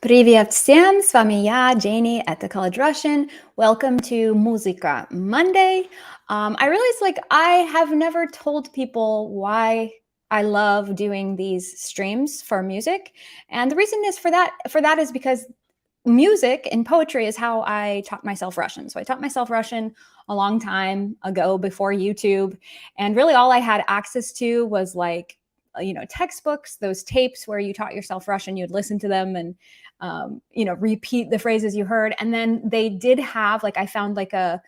Привет всем! С вами я, Janie at the College Russian. Welcome to Музыка Monday. I realized I have never told people why I love doing these streams for music, and the reason is for that is because music and poetry is how I taught myself Russian. So I taught myself Russian a long time ago before YouTube, and really all I had access to was textbooks, those tapes where you taught yourself Russian. You'd listen to them and repeat the phrases you heard. And then they did have I found the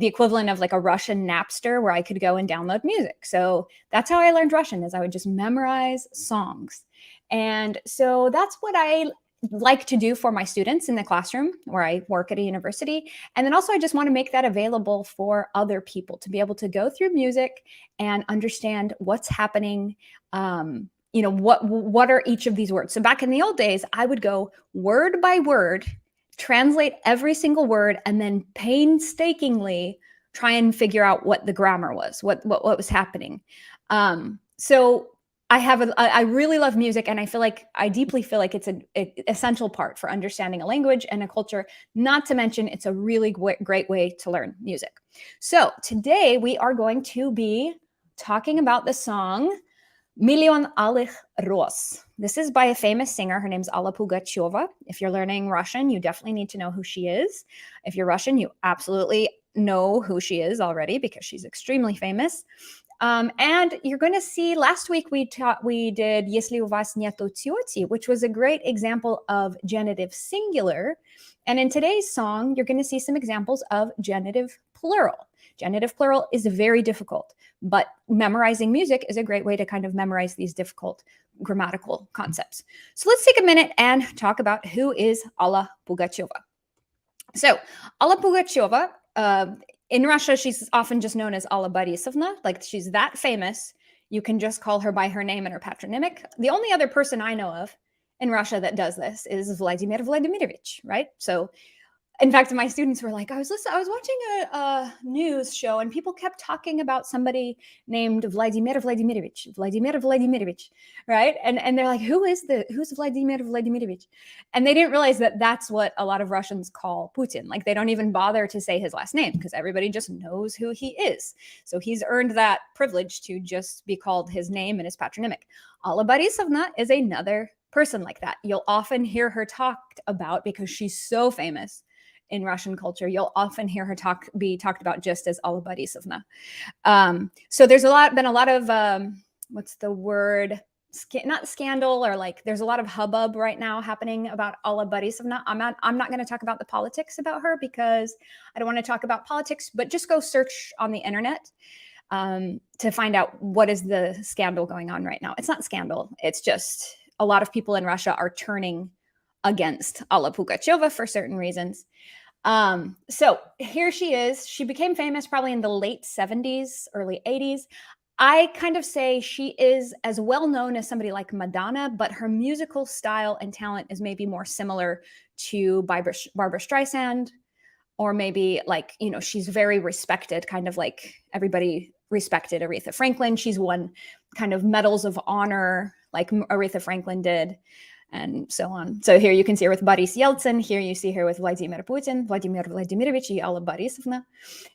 equivalent of like a Russian Napster where I could go and download music. So that's how I learned Russian, is I would just memorize songs. And so that's what I like to do for my students in the classroom where I work at a university. And then also I just want to make that available for other people to be able to go through music and understand what's happening. What are each of these words? So back in the old days, I would go word by word, translate every single word, and then painstakingly try and figure out what the grammar was, what was happening. So I really love music, and I deeply feel like it's an essential part for understanding a language and a culture, not to mention it's a really great way to learn music. So today we are going to be talking about the song Mиллион, алых. This is by a famous singer. Her name's Alla Pugacheva. If you're learning Russian, you definitely need to know who she is. If you're Russian, you absolutely know who she is already because she's extremely famous. And you're going to see, last week we did Если у вас нету тети, which was a great example of genitive singular. And in today's song, you're going to see some examples of genitive plural. Genitive plural is very difficult, but memorizing music is a great way to kind of memorize these difficult grammatical concepts. So let's take a minute and talk about who is Alla Pugacheva. So Alla Pugacheva, in Russia, she's often just known as Alla Borisovna. Like, she's that famous, you can just call her by her name and her patronymic. The only other person I know of in Russia that does this is Vladimir Vladimirovich, right? So in fact, my students were like, I was watching a news show and people kept talking about somebody named Vladimir Vladimirovich, right? And they're like, who's Vladimir Vladimirovich? And they didn't realize that that's what a lot of Russians call Putin. Like, they don't even bother to say his last name because everybody just knows who he is. So he's earned that privilege to just be called his name and his patronymic. Alla Borisovna is another person like that. You'll often hear her talked about because she's so famous in Russian culture. You'll often hear her be talked about just as Alla Borisovna. So there's been a lot of what's the word? Not scandal, or there's a lot of hubbub right now happening about Alla Borisovna. I'm not going to talk about the politics about her because I don't want to talk about politics, but just go search on the internet to find out what is the scandal going on right now. It's not scandal. It's just a lot of people in Russia are turning against Alla Pugacheva for certain reasons. So here she is. She became famous probably in the late 70s, early 80s. I kind of say she is as well known as somebody like Madonna, but her musical style and talent is maybe more similar to Barbra Streisand, or maybe she's very respected, kind of like everybody respected Aretha Franklin. She's won kind of medals of honor like Aretha Franklin did, and so on. So here you can see her with Boris Yeltsin. Here you see her with Vladimir Putin, Vladimir Vladimirovich, and Alla Borisovna.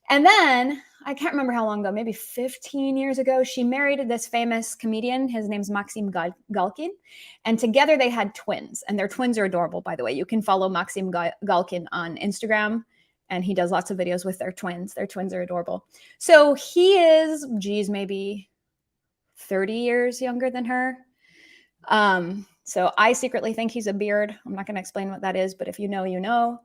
And then, I can't remember how long ago, maybe 15 years ago, she married this famous comedian. His name's Maxim Galkin. And together they had twins. And their twins are adorable, by the way. You can follow Maxim Galkin on Instagram, and he does lots of videos with their twins. Their twins are adorable. So he is, maybe 30 years younger than her. So I secretly think he's a beard. I'm not going to explain what that is, but if you know, you know.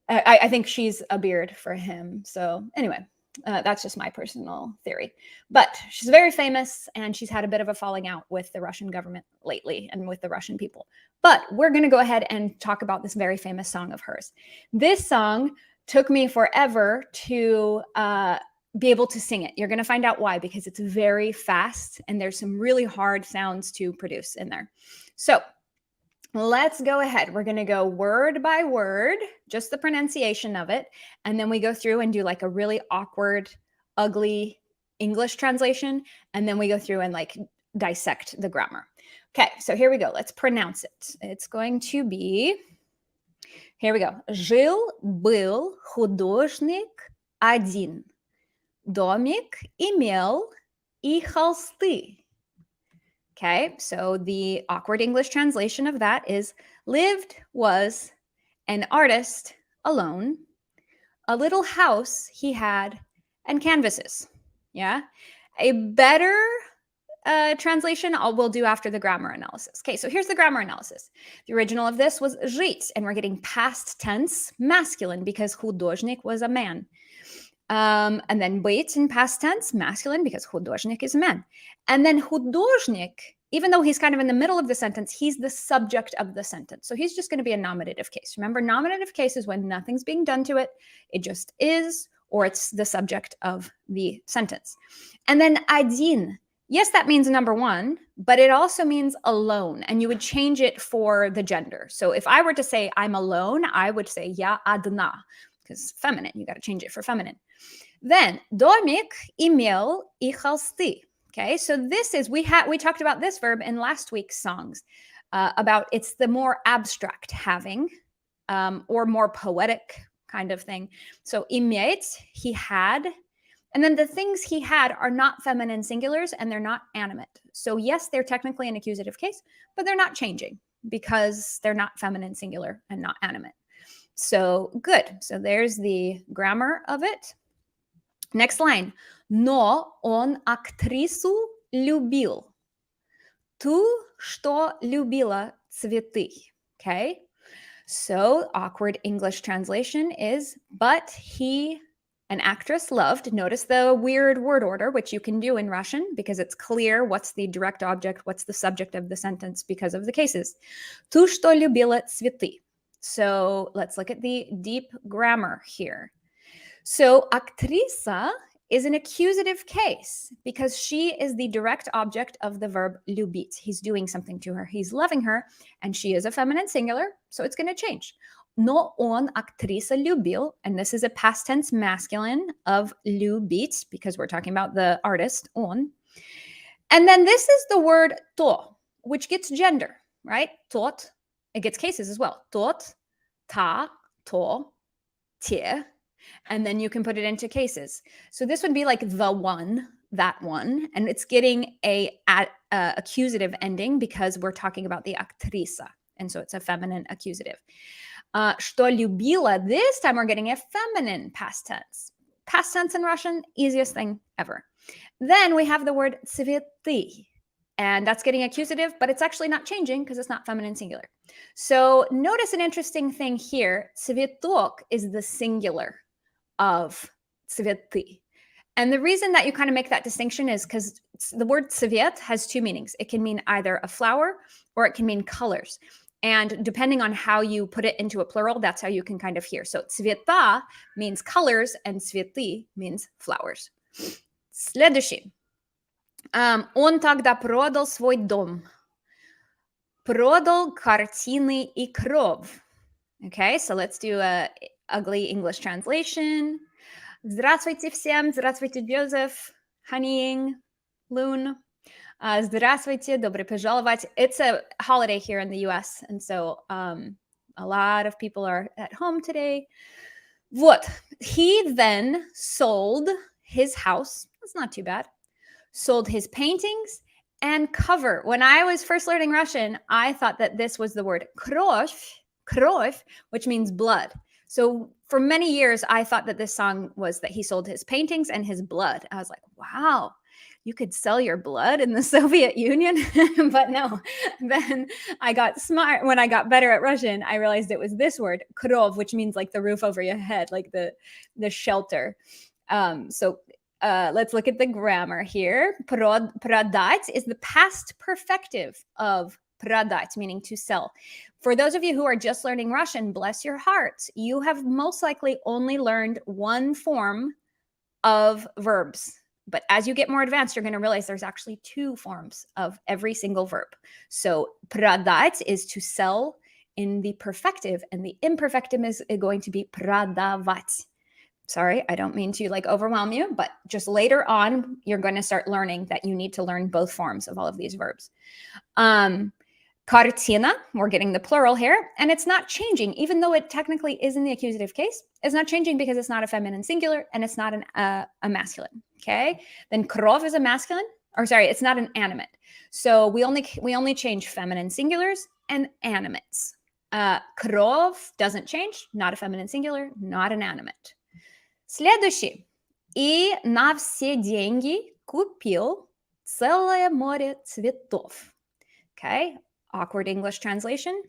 I think she's a beard for him. So anyway, that's just my personal theory. But she's very famous, and she's had a bit of a falling out with the Russian government lately and with the Russian people. But we're going to go ahead and talk about this very famous song of hers. This song took me forever to be able to sing it. You're going to find out why, because it's very fast and there's some really hard sounds to produce in there. So let's go ahead. We're going to go word by word, just the pronunciation of it. And then we go through and do like a really awkward, ugly English translation. And then we go through and dissect the grammar. Okay, so here we go. Let's pronounce it. It's going to be, here we go. Жил-был художник один. Домик имел и холсты. Okay, so the awkward English translation of that is lived was an artist alone, a little house he had, and canvases. Yeah, a better translation we'll do after the grammar analysis. Okay, so here's the grammar analysis. The original of this was жить, and we're getting past tense masculine because художник was a man. And then быть in past tense masculine because художник is a man. And then художник, even though he's kind of in the middle of the sentence, he's the subject of the sentence. So he's just going to be a nominative case. Remember, nominative case is when nothing's being done to it. It just is, or it's the subject of the sentence. And then один. Yes, that means number one, but it also means alone, and you would change it for the gender. So if I were to say I'm alone, I would say я одна, because feminine, you got to change it for feminine. Then домик имел и холсты. Okay, so this is, we talked about this verb in last week's songs, about it's the more abstract having, or more poetic kind of thing. So иметь, he had. And then the things he had are not feminine singulars and they're not animate. So yes, they're technically an accusative case, but they're not changing because they're not feminine singular and not animate. So good. So there's the grammar of it. Next line. Но он актрису любил. Ту, что любила цветы. Okay. So awkward English translation is, but he, an actress, loved. Notice the weird word order, which you can do in Russian because it's clear what's the direct object, what's the subject of the sentence because of the cases. Ту, что любила цветы. So let's look at the deep grammar here. So актриса is an accusative case because she is the direct object of the verb любить. He's doing something to her. He's loving her, and she is a feminine singular, so it's going to change. Но он актриса любил, and this is a past tense masculine of любить because we're talking about the artist, он. And then this is the word то, which gets gender, right? Тот, it gets cases as well. Тот, та, то, те. And then you can put it into cases. So this would be like the one, that one, and it's getting a accusative ending because we're talking about the актриса, and so it's a feminine accusative. Что любила, this time we're getting a feminine past tense. Past tense in Russian, easiest thing ever. Then we have the word цветы, and that's getting accusative, but it's actually not changing because it's not feminine singular. So notice an interesting thing here. Цветок is the singular of цветы. And the reason that you kind of make that distinction is because the word цвет has two meanings. It can mean either a flower or it can mean colors. And depending on how you put it into a plural, that's how you can kind of hear. So цвета means colors and цветы means flowers. Следующий. Он тогда продал свой дом. Продал картины и кровь. Okay, so let's do a ugly English translation. Здравствуйте всем. Здравствуйте, Joseph, Honeying, Loon. Здравствуйте, добро пожаловать. It's a holiday here in the US, and so a lot of people are at home today. Вот. He then sold his house. That's not too bad. Sold his paintings and cover. When I was first learning Russian, I thought that this was the word kровь, which means blood. So for many years, I thought that this song was that he sold his paintings and his blood. I was like, wow, you could sell your blood in the Soviet Union? But no, then I got smart. When I got better at Russian, I realized it was this word, krov, which means like the roof over your head, like the shelter. So let's look at the grammar here. Продать is the past perfective of продать, meaning to sell. For those of you who are just learning Russian, bless your hearts, you have most likely only learned one form of verbs. But as you get more advanced, you're going to realize there's actually two forms of every single verb. So продать is to sell in the perfective, and the imperfective is going to be продавать. Sorry, I don't mean to like overwhelm you, but just later on, you're going to start learning that you need to learn both forms of all of these verbs. Kартина, we're getting the plural here, and it's not changing, even though it technically is in the accusative case. It's not changing because it's not a feminine singular and it's not a masculine. Okay, then krov is a masculine, or sorry, it's not an animate. So we only change feminine singulars and animates. Krov doesn't change, not a feminine singular, not an animate. Следующий. И на все деньги купил целое море цветов. Okay, awkward English translation.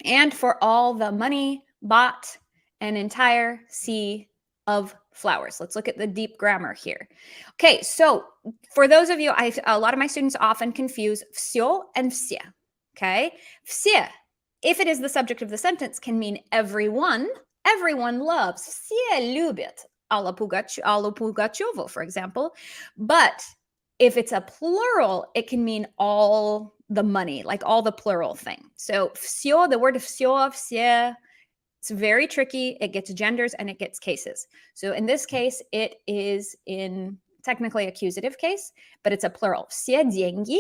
And for all the money, bought an entire sea of flowers. Let's look at the deep grammar here. Okay, so for those of you, a lot of my students often confuse всё and все. Okay, все, if it is the subject of the sentence, can mean everyone. Everyone loves. Все любят Alla Pugacheva, for example. But if it's a plural, it can mean all the money, like all the plural thing. So всё, the word всё, все, it's very tricky. It gets genders and it gets cases. So in this case, it is in technically accusative case, but it's a plural. Все деньги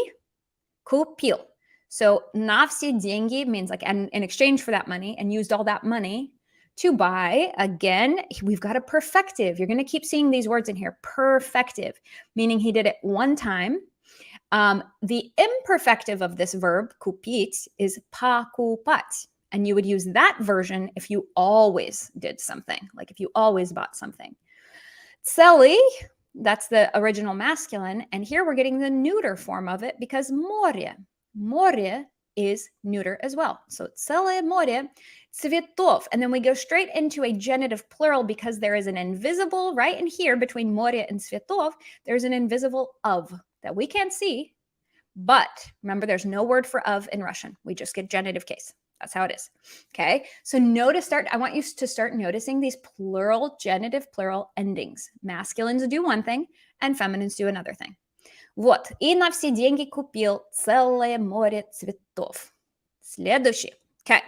купил. So на все деньги means like in exchange for that money, and used all that money to buy. Again, we've got a perfective. You're going to keep seeing these words in here. Perfective, meaning he did it one time. The imperfective of this verb, kupit, is покупать. And you would use that version if you always did something, like if you always bought something. Целый, that's the original masculine. And here we're getting the neuter form of it because море. Море is neuter as well. So целое море цветов. And then we go straight into a genitive plural because there is an invisible right in here between море and цветов. There's an invisible of that we can't see. But remember, there's no word for of in Russian. We just get genitive case. That's how it is. Okay. So I want you to start noticing these plural, genitive plural endings. Masculines do one thing and feminines do another thing. Вот. И на все деньги купил целое море цветов. Следующий. Okay.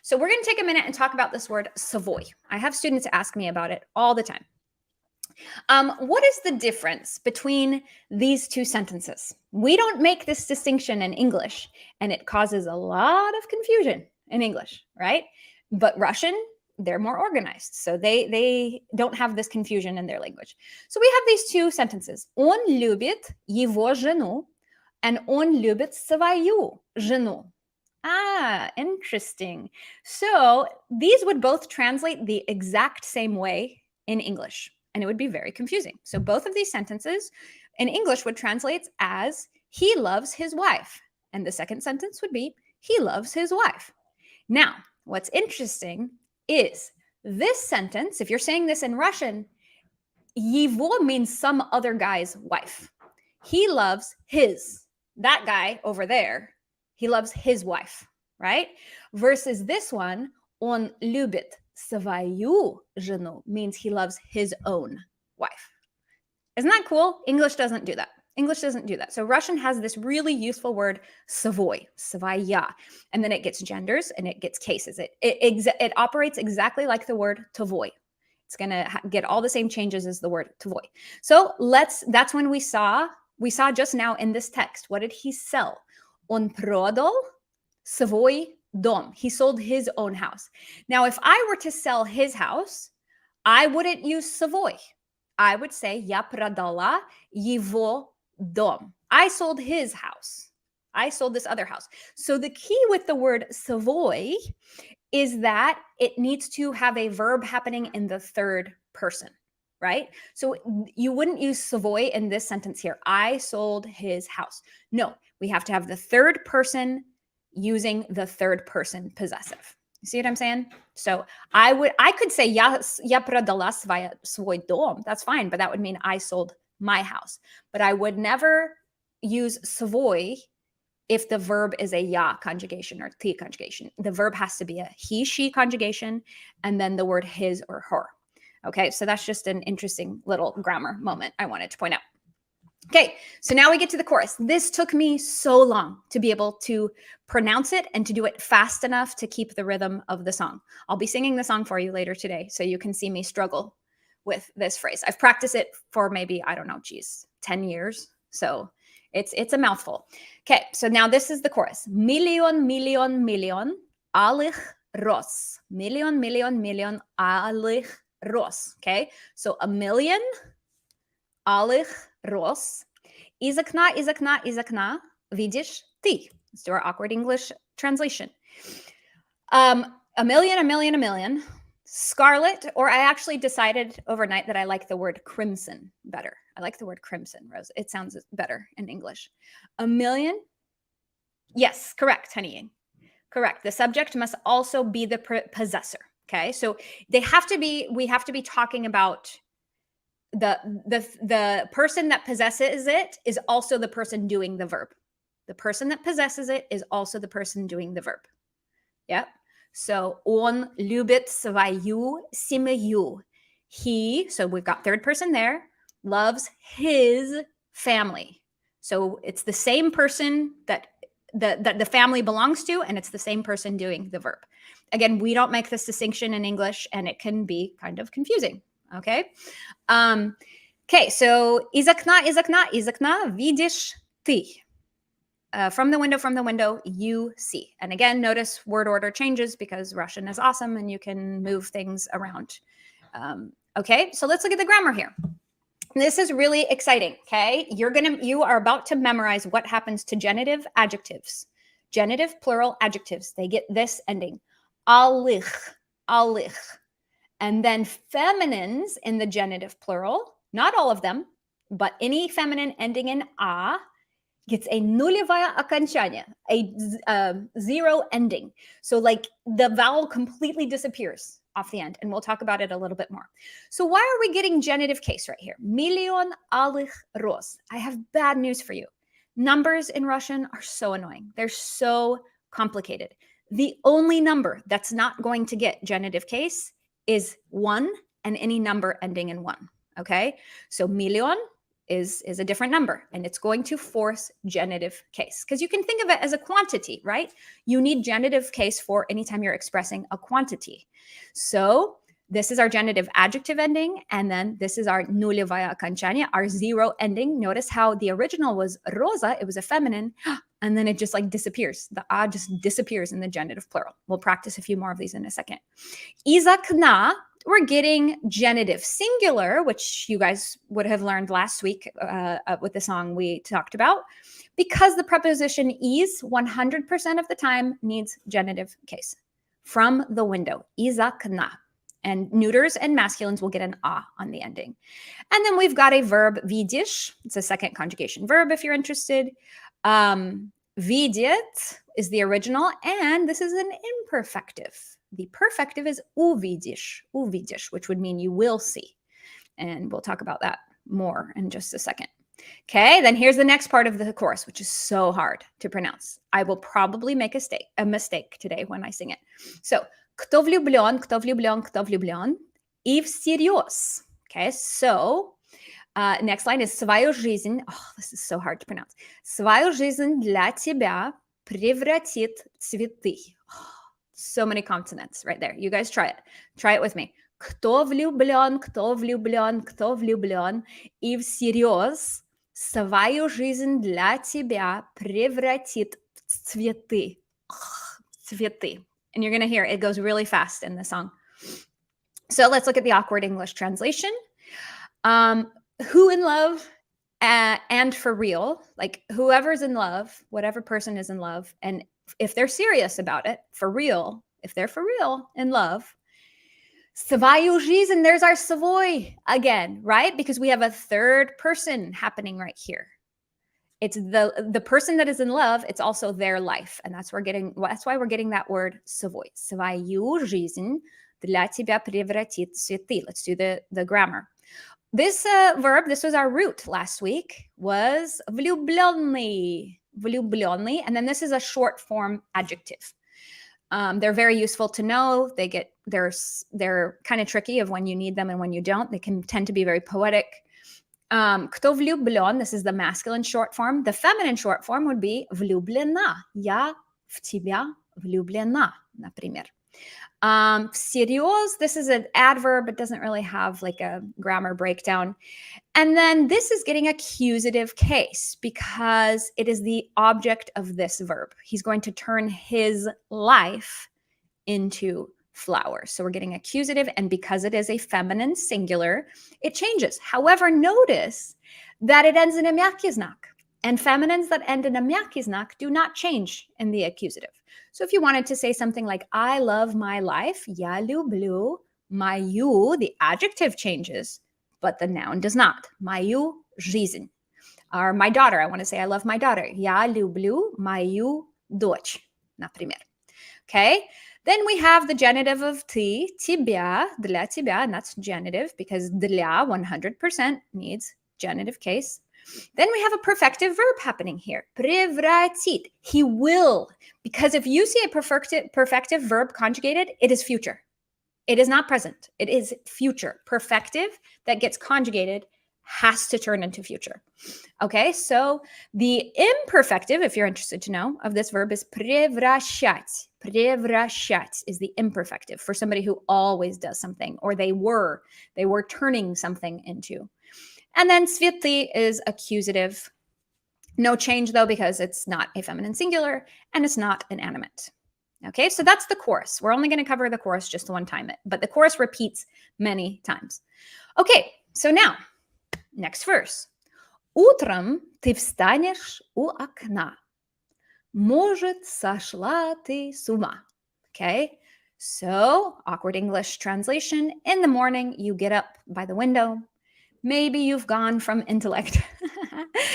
So we're going to take a minute and talk about this word svoy. I have students ask me about it all the time. What is the difference between these two sentences? We don't make this distinction in English, and it causes a lot of confusion in English, right? But Russian, they're more organized, so they don't have this confusion in their language. So we have these two sentences. Он любит его жену, and он любит свою жену. Ah, interesting. So these would both translate the exact same way in English, and it would be very confusing. So both of these sentences in English would translate as he loves his wife. And the second sentence would be he loves his wife. Now, what's interesting is this sentence, if you're saying this in Russian, его means some other guy's wife. He loves that guy over there, he loves his wife, right? Versus this one, он любит свою жену, means he loves his own wife. Isn't that cool? English doesn't do that. English doesn't do that. So Russian has this really useful word, svoy, svoya, and then it gets genders and it gets cases. It operates exactly like the word tvoy. It's going to get all the same changes as the word tvoy. So that's when we saw just now in this text, what did he sell? Он продал свой дом. He sold his own house. Now, if I were to sell his house, I wouldn't use svoy. I would say я продала его дом. I sold his house. I sold this other house. So the key with the word svoy is that it needs to have a verb happening in the third person, right? So you wouldn't use svoy in this sentence here. I sold his house. No, we have to have the third person using the third person possessive. You see what I'm saying? So I could say я продала свой дом. That's fine, but that would mean I sold my house. But I would never use svoy if the verb is a ya conjugation or ti conjugation. The verb has to be a he, she conjugation, and then the word his or her. Okay, so that's just an interesting little grammar moment I wanted to point out. Okay, so now we get to the chorus. This took me so long to be able to pronounce it and to do it fast enough to keep the rhythm of the song. I'll be singing the song for you later today, so you can see me struggle with this phrase. I've practiced it for maybe, I don't know, 10 years. So it's a mouthful. Okay, so now this is the chorus. Миллион, миллион, миллион, алых роз. Миллион, миллион, миллион, алых роз. Okay, so a million алых роз. Из окна, из окна, из окна видишь ты. Let's do our awkward English translation. A million, a million, a million. Scarlet, or I actually decided overnight that I like the word crimson better. I like the word crimson, Rose. It sounds better in English. A million. Yes, correct, honey. Correct. The subject must also be the possessor. Okay, so we have to be talking about the person that possesses it is also the person doing the verb. The person that possesses it is also the person doing the verb. Yep. So он любит свою семью. He, so we've got third person there, loves his family. So it's the same person that the family belongs to, and it's the same person doing the verb. Again, we don't make this distinction in English, and it can be kind of confusing. Okay. Okay. So из окна, из окна, из окна видишь ты. From the window, you see. And again, notice word order changes because Russian is awesome and you can move things around. Okay, so let's look at the grammar here. This is really exciting, okay? You are about to memorize what happens to genitive adjectives. Genitive plural adjectives, they get this ending. Алых, алых. And then feminines in the genitive plural, not all of them, but any feminine ending in a gets a нулевое окончание, a zero ending. So like the vowel completely disappears off the end, and we'll talk about it a little bit more. So why are we getting genitive case right here? Миллион алых роз. I have bad news for you. Numbers in Russian are so annoying. They're so complicated. The only number that's not going to get genitive case is 1 and any number ending in 1, okay? So миллион is a different number, and it's going to force genitive case because you can think of it as a quantity, right? You need genitive case for anytime you're expressing a quantity. So this is our genitive adjective ending, and then this is our нулевое окончание, our zero ending. Notice how the original was роза, it was a feminine, and then it just like disappears. The a just disappears in the genitive plural. We'll practice a few more of these in a second. Из окна, we're getting genitive singular, which you guys would have learned last week with the song we talked about, because the preposition is 100% of the time needs genitive case. From the window, из окна. And neuters and masculines will get an a on the ending. And then we've got a verb, видишь. It's a second conjugation verb if you're interested. Видит is the original, and this is an imperfective. The perfective is увидишь, which would mean you will see. And we'll talk about that more in just a second. Okay, then here's the next part of the chorus, which is so hard to pronounce. I will probably make a mistake today when I sing it. So, кто влюблен, кто влюблен, кто влюблен, и всерьез. Okay, so next line is свою жизнь. Oh, this is so hard to pronounce. Свою жизнь для тебя превратит цветы. Oh, so many consonants right there. You guys try it. Try it with me. Кто влюблен, кто влюблен, кто влюблен, и всерьез свою жизнь для тебя превратит в цветы. Цветы. And you're going to hear it goes really fast in the song. So let's look at the awkward English translation. Who in love and for real, like whoever's in love, whatever person is in love, and if they're serious about it, for real, if they're for real in love, свою жизнь, there's our svoy again, right? Because we have a third person happening right here. It's the person that is in love, it's also their life. And that's why we're getting that word svoy. Свою жизнь для тебя превратит цветы. Let's do the grammar. This verb, this was our root last week, was влюбленный. Влюбленный. And then this is a short form adjective. They're very useful to know. They're kind of tricky of when you need them and when you don't. They can tend to be very poetic. Кто влюблен, this is the masculine short form. The feminine short form would be влюблена. Я в тебя влюблена, например. Всерьез, this is an adverb. It doesn't really have like a grammar breakdown. And then this is getting accusative case because it is the object of this verb. He's going to turn his life into flowers. So we're getting accusative, and because it is a feminine singular, it changes. However, notice that it ends in a mягкий знак, and feminines that end in a mягкий знак do not change in the accusative. So if you wanted to say something like, I love my life, я люблю мою, the adjective changes, but the noun does not. Мою жизнь. Or my daughter, I want to say, I love my daughter. Я люблю мою дочь, например. Okay? Then we have the genitive of ты, тебя, для тебя, and that's genitive because для 100% needs genitive case. Then we have a perfective verb happening here. Превратит. He will. Because if you see a perfective verb conjugated, it is future. It is not present. It is future. Perfective that gets conjugated has to turn into future. Okay, so the imperfective, if you're interested to know, of this verb is превращать. Превращать is the imperfective for somebody who always does something, or they were turning something into. And then цветы is accusative. No change though, because it's not a feminine singular and it's not an animate. Okay, so that's the chorus. We're only going to cover the chorus just one time, but the chorus repeats many times. Okay, so now, next verse. Утром ты встанешь у окна. Может, сошла ты с ума. Okay, so awkward English translation. In the morning, you get up by the window. Maybe you've gone from intellect.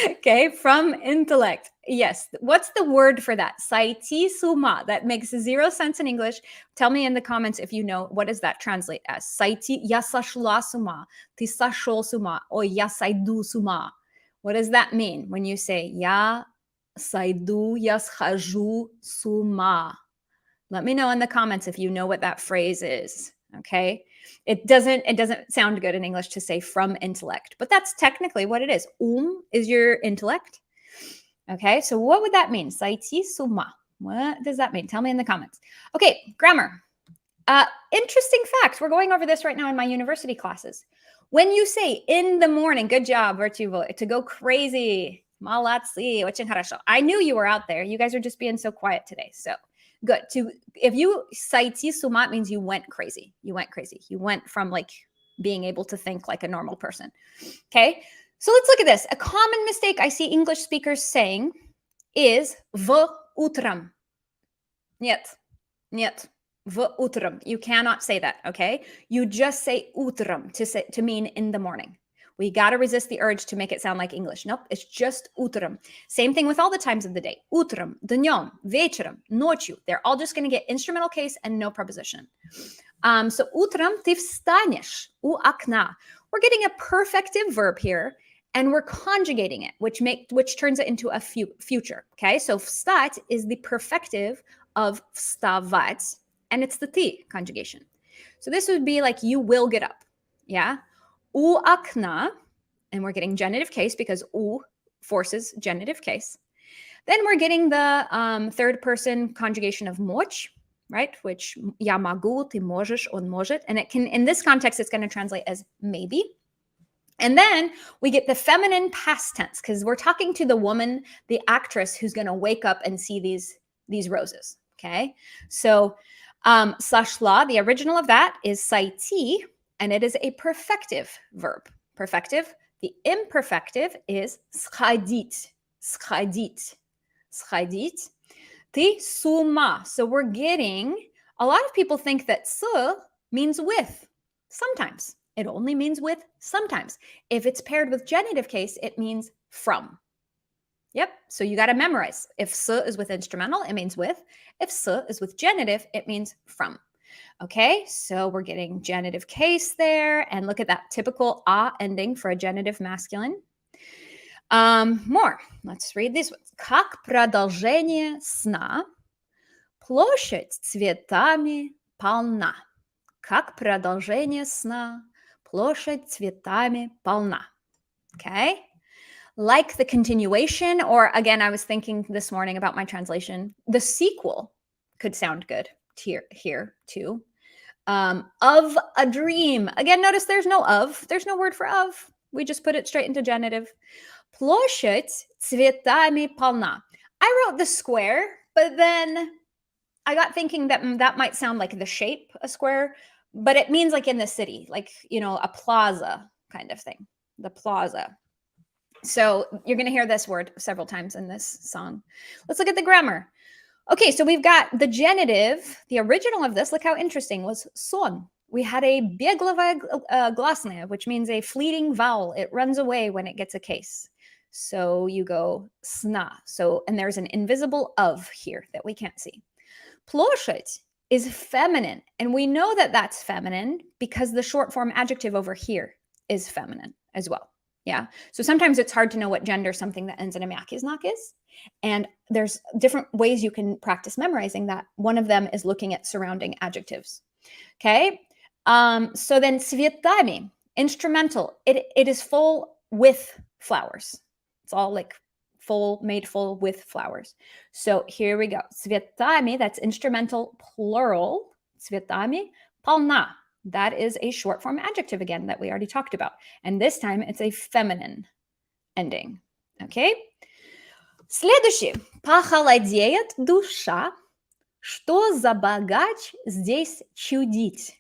Okay, from intellect. Yes. What's the word for that? Сойти с ума. That makes zero sense in English. Tell me in the comments if you know, what does that translate as? Сойти, я сошла с ума. Ты сошел с ума. Or я сойду с ума. What does that mean when you say я сойду, я схожу с ума? Let me know in the comments if you know what that phrase is. Okay. It doesn't sound good in English to say from intellect, but that's technically what it is. Is your intellect. Okay, so what would that mean? Сойти с ума. What does that mean? Tell me in the comments. Okay, grammar. Interesting fact. We're going over this right now in my university classes. When you say in the morning, good job, Vertuvo, to go crazy. Молодцы, очень хорошо. I knew you were out there. You guys are just being so quiet today. So good. If you сойти с ума, it means you went crazy. You went crazy. You went from like being able to think like a normal person. Okay. So let's look at this. A common mistake I see English speakers saying is в утром. Нет. В утром. You cannot say that. Okay. You just say утром to mean in the morning. We got to resist the urge to make it sound like English. Nope, it's just утром. Same thing with all the times of the day. Утром, днем, вечером, ночью. They're all just going to get instrumental case and no preposition. So утром ты встанешь у окна. We're getting a perfective verb here, and we're conjugating it, which turns it into a future. Okay, so встать is the perfective of вставать, and it's the ты conjugation. So this would be like you will get up. Yeah. У окна, and we're getting genitive case because у forces genitive case. Then we're getting the third person conjugation of мочь, right? Which я могу, ты можешь, он может. And it can, in this context, it's going to translate as maybe. And then we get the feminine past tense because we're talking to the woman, the actress who's going to wake up and see these roses. Okay. So сошла, the original of that is сойти. And it is a perfective verb. Perfective. The imperfective is сходить. Сходить. Сходить. Ты с ума. So we're getting, a lot of people think that с means with. Sometimes. It only means with sometimes. If it's paired with genitive case, it means from. Yep. So you got to memorize. If s is with instrumental, it means with. If s is with genitive, it means from. Okay, so we're getting genitive case there. And look at that typical a ending for a genitive masculine. More. Let's read these ones. Как продолжение сна, площадь цветами полна. Как продолжение сна, площадь цветами полна. Okay. Like the continuation, or again, I was thinking this morning about my translation, the sequel could sound good here too. Of a dream. Again, notice there's no of. There's no word for of. We just put it straight into genitive. Площадь цветами полна. I wrote the square, but then I got thinking that that might sound like the shape, a square, but it means like in the city, like, a plaza kind of thing, the plaza. So you're going to hear this word several times in this song. Let's look at the grammar. Okay, so we've got the genitive. The original of this, look how interesting, was son. We had a bieglova glasная, which means a fleeting vowel. It runs away when it gets a case. So you go sna. So, and there's an invisible of here that we can't see. Площадь is feminine, and we know that that's feminine because the short form adjective over here is feminine as well. Yeah. So sometimes it's hard to know what gender something that ends in a mjaki znak is. And there's different ways you can practice memorizing that. One of them is looking at surrounding adjectives. Okay. So then цветами, instrumental, it is full with flowers. It's all like full, made full with flowers. So here we go. Цветами, that's instrumental plural. Цветами полна. That is a short form adjective again that we already talked about. And this time it's a feminine ending. Okay? Следующий. Похолодеет душа. Что за богач здесь чудит?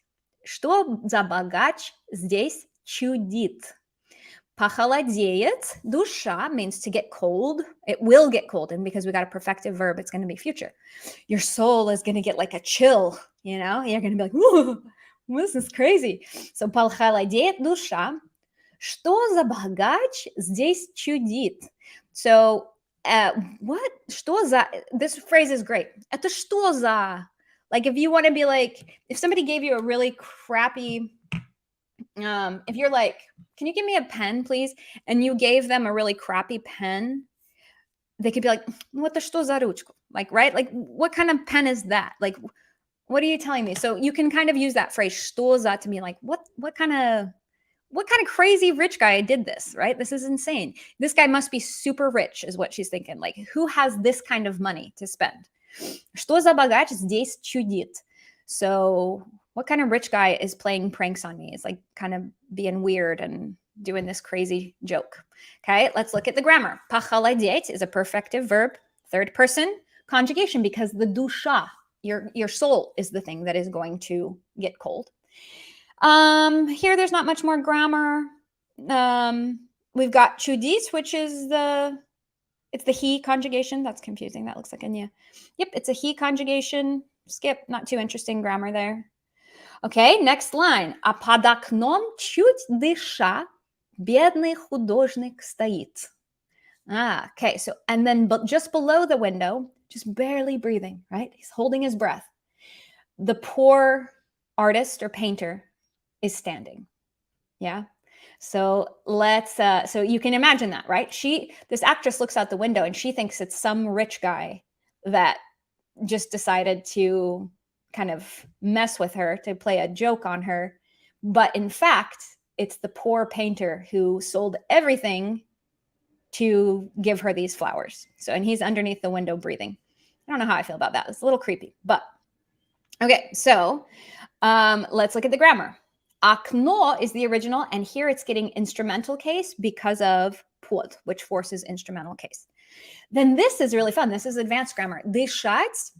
Что за богач здесь чудит? Похолодеет душа means to get cold. It will get cold. And because we got a perfective verb, it's going to be future. Your soul is going to get like a chill, You're going to be like, whoa, this is crazy. So похолодеет душа. Что за богач здесь чудит? So what? Что за? This phrase is great. Это что за? Like if you want to be like, if somebody gave you a really crappy, if you're like, can you give me a pen, please? And you gave them a really crappy pen, they could be like, what the что за ручку? Like, right? Like, what kind of pen is that? Like, what are you telling me? So you can kind of use that phrase что за to mean like, what kind of crazy rich guy did this, right? This is insane. This guy must be super rich is what she's thinking. Like, who has this kind of money to spend? Что за богач здесь чудит? So what kind of rich guy is playing pranks on me? It's like kind of being weird and doing this crazy joke. Okay, let's look at the grammar. Похолодеть is a perfective verb, third person conjugation because the душа, your soul, is the thing that is going to get cold. Here there's not much more grammar. We've got чудить, which is it's the he conjugation. That's confusing. That looks like a nya. Yep, it's a he conjugation. Skip, not too interesting grammar there. Okay, next line. А под окном чуть дыша бедный художник стоит. Okay, so, and then just below the window, just barely breathing, right? He's holding his breath. The poor artist or painter is standing. Yeah. So so you can imagine that, right? This actress looks out the window and she thinks it's some rich guy that just decided to kind of mess with her, to play a joke on her. But in fact, it's the poor painter who sold everything to give her these flowers. So, and he's underneath the window breathing. I don't know how I feel about that. It's a little creepy, but okay. So let's look at the grammar. Окно is the original, and here it's getting instrumental case because of под, which forces instrumental case. Then this is really fun. This is advanced grammar. Дышать,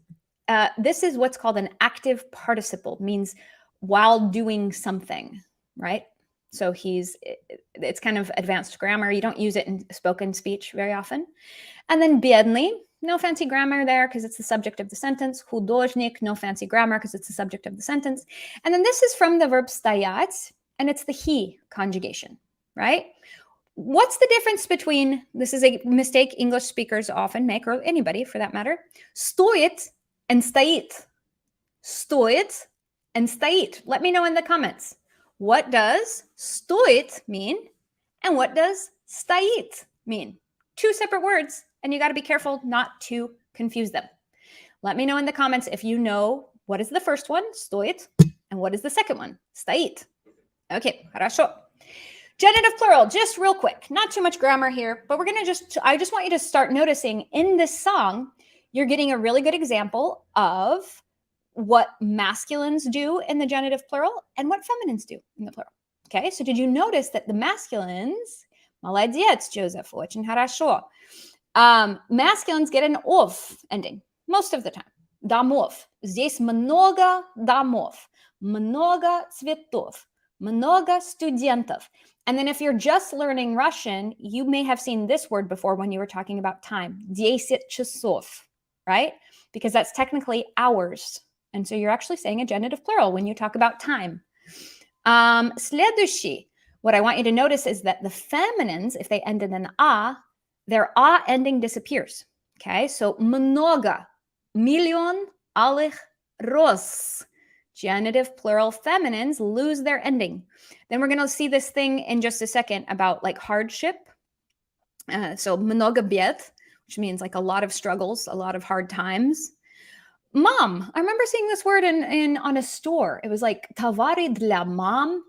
this is what's called an active participle, means while doing something, right? So it's kind of advanced grammar. You don't use it in spoken speech very often. And then бедный, no fancy grammar there because it's the subject of the sentence. Художник, no fancy grammar because it's the subject of the sentence. And then this is from the verb стоять, and it's the he conjugation, right? What's the difference between, this is a mistake English speakers often make, or anybody for that matter, стоит and стоит. Стоит and стоит. Let me know in the comments. What does стоит mean? And what does стоит mean? Two separate words, and you got to be careful not to confuse them. Let me know in the comments if you know what is the first one, стоит, and what is the second one, стоит. Okay, хорошо. Genitive plural, just real quick. Not too much grammar here, but I just want you to start noticing in this song, you're getting a really good example of what masculines do in the genitive plural and what feminines do in the plural. Okay, so did you notice that the masculines, молодец, Joseph, очень хорошо. Masculines get an ov ending most of the time. Домов. Здесь много домов, много цветов, много студентов. And then if you're just learning Russian, you may have seen this word before when you were talking about time. 10 часов, right? Because that's technically hours. And so you're actually saying a genitive plural when you talk about time. Следующий. What I want you to notice is that the feminines, if they end in an a, their a ending disappears. Okay, so много, миллион, алых, роз. Genitive plural feminines lose their ending. Then we're going to see this thing in just a second about like hardship. So много бед, which means like a lot of struggles, a lot of hard times. Mom, I remember seeing this word in on a store. It was like товары для мам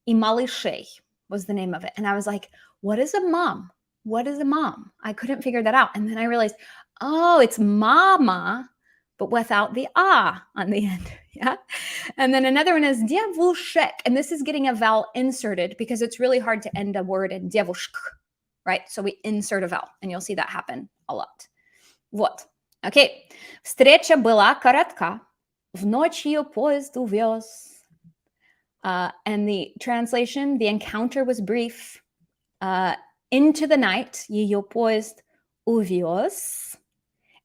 и малышей was the name of it. And I was like, what is a mom? What is a mom? I couldn't figure that out. And then I realized, oh, it's mama, but without the ah on the end. Yeah. And then another one is девушек. And this is getting a vowel inserted because it's really hard to end a word in девушек, right? So we insert a vowel and you'll see that happen a lot. Вот. Okay. Встреча была коротка. В ночь ее поезд увез. And the translation, the encounter was brief. Into the night, ее поезд увез.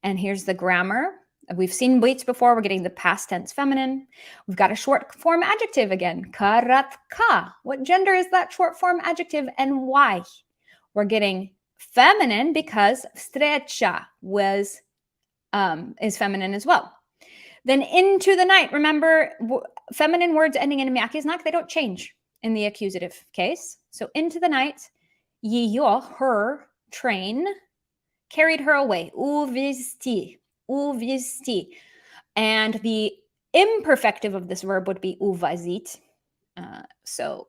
And here's the grammar. We've seen быть before. We're getting the past tense feminine. We've got a short form adjective again. Коротка. What gender is that short form adjective and why? We're getting feminine because встреча was is feminine as well. Then into the night. Remember, feminine words ending in a мягкий, they don't change in the accusative case. So into the night, ее, her, train, carried her away. Увезти, увезти. And the imperfective of this verb would be увозить. So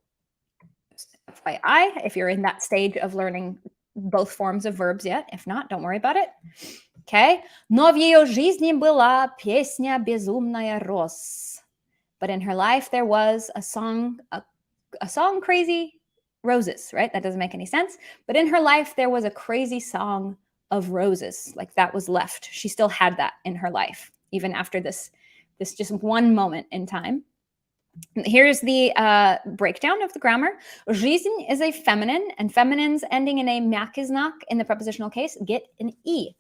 FYI, if you're in that stage of learning both forms of verbs yet, if not, don't worry about it. Okay. Но в ее жизни была песня безумная роз. But in her life, there was a song crazy roses, right? That doesn't make any sense. But in her life, there was a crazy song of roses. Like that was left. She still had that in her life, even after this just one moment in time. Here's the breakdown of the grammar. Жизнь is a feminine, and feminines ending in a мягкий знак in the prepositional case get an E.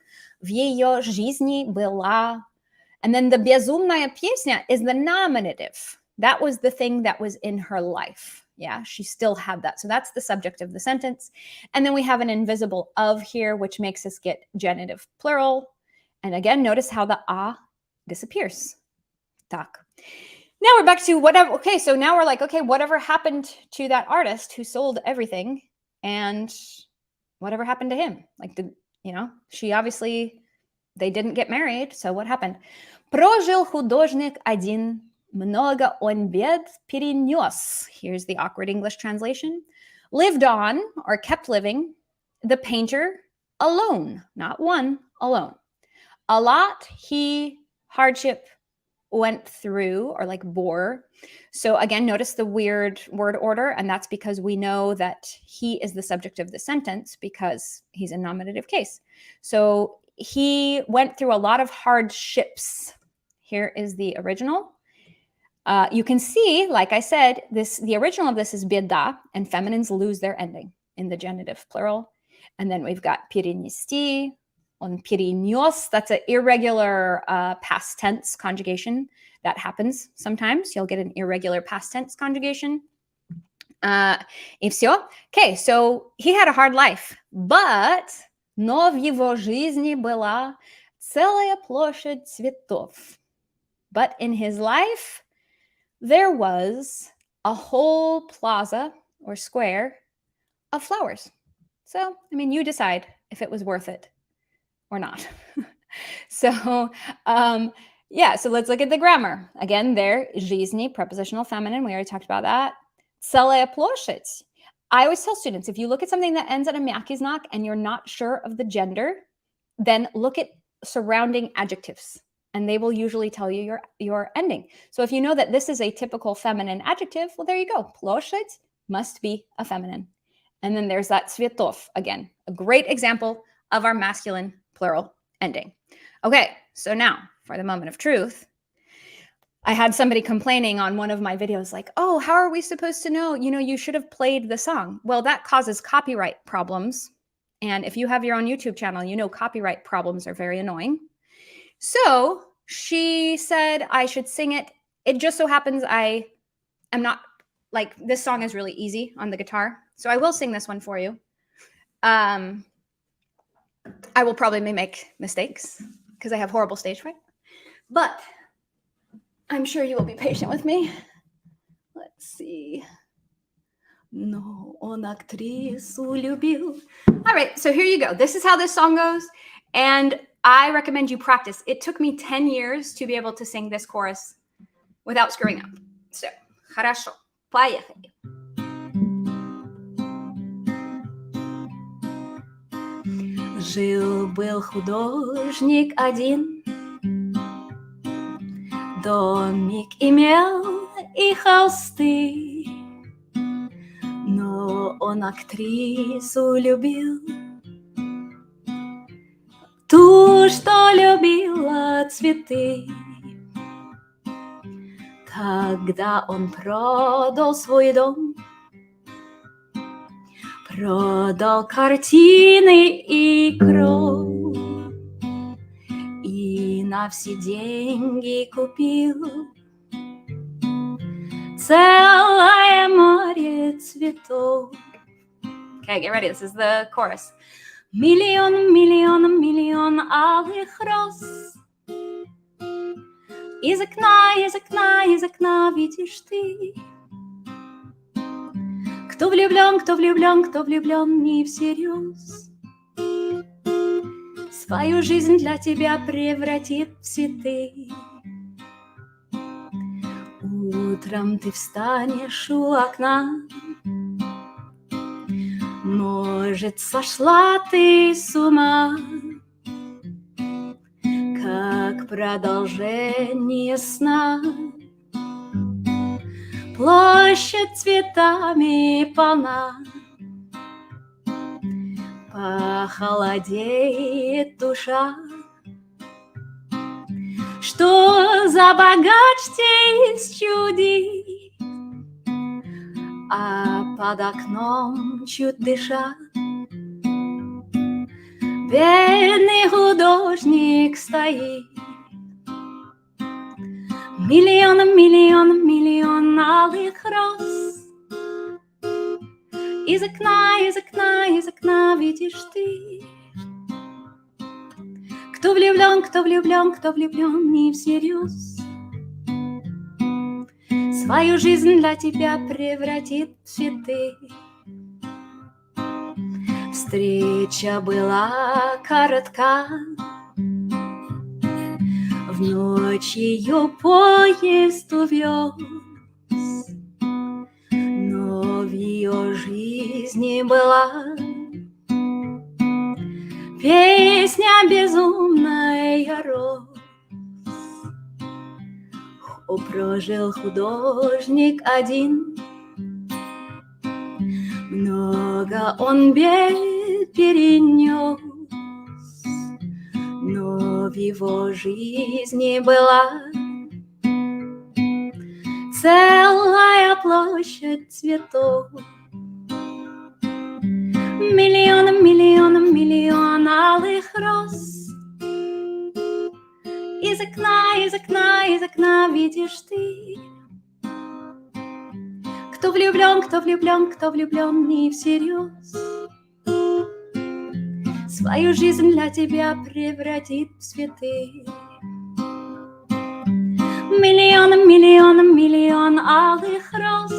В ее жизни была. And then the безумная песня is the nominative. That was the thing that was in her life. Yeah, she still had that. So that's the subject of the sentence. And then we have an invisible of here, which makes us get genitive plural. And again, notice how the a disappears. Tak. Now we're back to whatever. Okay, so now we're like, okay, whatever happened to that artist who sold everything and whatever happened to him? Like, she obviously, they didn't get married. So what happened? Прожил художник один, много он бед перенес. Here's the awkward English translation. Lived on or kept living, the painter alone, not one, alone. A lot he hardship went through or like bore. So again, notice the weird word order, and that's because we know that he is the subject of the sentence because he's a nominative case. So he went through a lot of hardships. Here is the original. You can see, like I said, the original of this is беда, and feminines lose their ending in the genitive plural. And then we've got перенести, on перенес. That's an irregular past tense conjugation. That happens sometimes. You'll get an irregular past tense conjugation. И все. Okay, so he had a hard life, but но в его жизни была целая площадь цветов. But in his life, there was a whole plaza or square of flowers. So, I mean, you decide if it was worth it or not. So, so let's look at the grammar. Again, there, жизни, prepositional feminine. We already talked about that. Целая площадь. I always tell students, if you look at something that ends in a мягкий знак and you're not sure of the gender, then look at surrounding adjectives and they will usually tell you your ending. So if you know that this is a typical feminine adjective, well, there you go. Площадь must be a feminine. And then there's that цветов again, a great example of our masculine plural ending. Okay, so now for the moment of truth. I had somebody complaining on one of my videos like, oh, how are we supposed to know? You should have played the song. Well, that causes copyright problems. And if you have your own YouTube channel, copyright problems are very annoying. So she said I should sing it. It just so happens I am not, like, this song is really easy on the guitar. So I will sing this one for you. I will probably make mistakes because I have horrible stage fright. But I'm sure you will be patient with me. Let's see. No, он актрису любил. All right, so here you go. This is how this song goes. And I recommend you practice. It took me 10 years to be able to sing this chorus without screwing up. So, хорошо. Поехали. Жил-был художник один, домик имел и холсты, но он актрису любил, ту, что любила цветы. Тогда он продал свой дом, продал картины и кров, и на все деньги купил целое море цветов. Okay, get ready. This is the chorus. Миллион, миллион, миллион алых роз. Из окна, из окна, из окна видишь ты. Кто влюблен, кто влюблен, кто влюблен не всерьез, свою жизнь для тебя превратит в цветы. Утром ты встанешь у окна, может, сошла ты с ума, как продолжение сна. Площадь цветами полна, похолодеет душа. Что за богач из чудес, а под окном чуть дыша бедный художник стоит. Миллион, миллион, миллион алых роз. Из окна, из окна, из окна видишь ты. Кто влюблен, кто влюблен, кто влюблен не всерьез, свою жизнь для тебя превратит в цветы. Встреча была коротка, в ночь ее поезд увез, но в ее жизни была песня безумная роз. Прожил художник один, много он бед перенес, но в его жизни была целая площадь цветов. Миллион, миллион, миллион алых роз. Из окна, из окна, из окна видишь ты. Кто влюблен, кто влюблен, кто влюблен не всерьез, свою жизнь для тебя превратит в цветы. Миллион, миллион, миллион алых роз.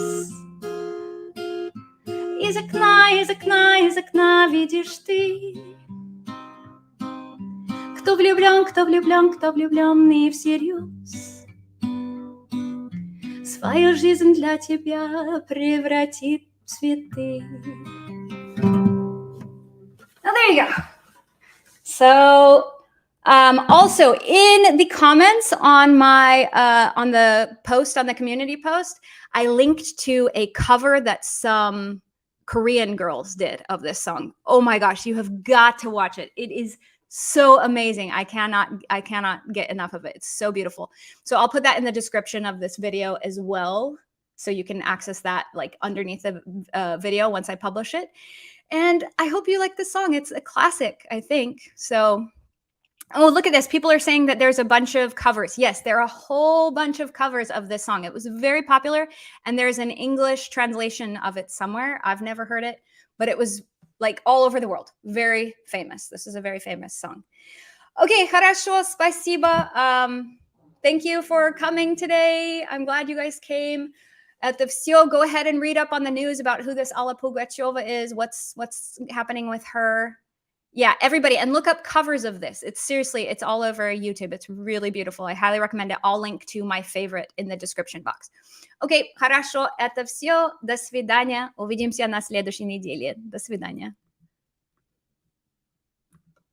Из окна, из окна, из окна видишь ты. Кто влюблен, кто влюблен, кто влюблен не всерьез, свою жизнь для тебя превратит в цветы. Now there you go. So Also, in the comments on my on the post, on the community post, I linked to a cover that some Korean girls did of this song. Oh my gosh, you have got to watch it. It is so amazing. I cannot get enough of it. It's so beautiful. So I'll put that in the description of this video as well, so you can access that like underneath the video once I publish it. And I hope you like this song. It's a classic, I think. So, oh, look at this. People are saying that there's a bunch of covers. Yes, there are a whole bunch of covers of this song. It was very popular, and there's an English translation of it somewhere. I've never heard it, but it was like all over the world. Very famous. This is a very famous song. Okay, хорошо, спасибо. Thank you for coming today. I'm glad you guys came. Это все. Go ahead and read up on the news about who this Alla Pugacheva is, what's happening with her. Yeah, everybody, and look up covers of this. It's seriously, it's all over YouTube. It's really beautiful. I highly recommend it. I'll link to my favorite in the description box. Окей, хорошо, это все. До свидания. Увидимся на следующей неделе. До свидания.